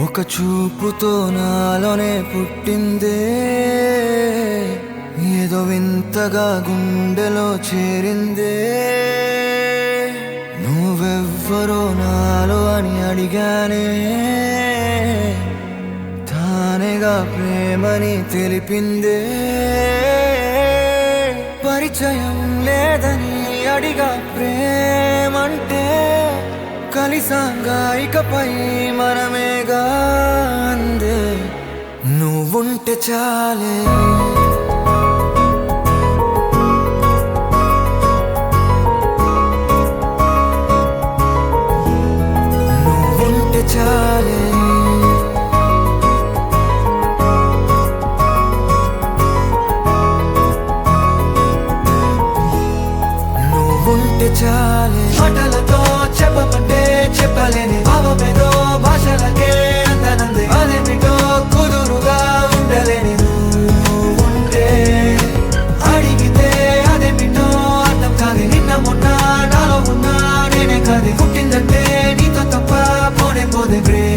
ఒక చూపుతో నాలోనే పుట్టిందే, ఏదో వింతగా గుండెలో చేరిందే. నువ్వెవ్వరో నాలో అని అడిగానే, తానేగా ప్రేమని తెలిపిందే. పరిచయం లేదని అడిగా ప్రేమంటే, కలిసాంగా ఇకపై మనమేగా అందే. నువ్వుంటే చాలే, నువ్వుంటే చాలే, నువ్వుంటే చాలే. మాటలతో చెప్పమంటే చెప్పలేని భావమేదో భాషలకే అందనందే. అదేమిటో కుదురుగా ఉండలేని నువ్వుంటే, అడిగితే అదేమిటో అర్థం కాదు. నిన్న మొన్న నాలో ఉన్నా నేనే కాదు. పుట్టిందంటే నీతో తప్ప పోనే పోదే ప్రేమ.